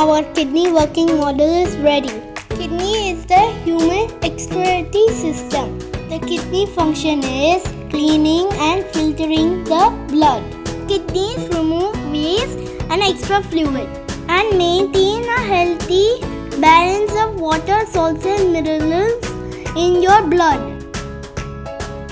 our kidney working model is ready. Kidney is the human excretory system. The kidney function is cleaning and filtering the blood. Kidneys remove waste and extra fluid and maintain a healthy balance of water, salts and minerals in your blood.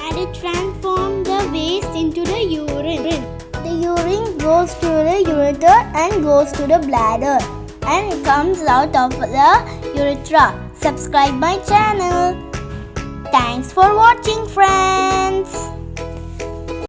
And it transforms the waste into the urine. The urine goes to the ureter and goes to the bladder and comes out of the urethra. Subscribe my channel. Thanks for watching, friends.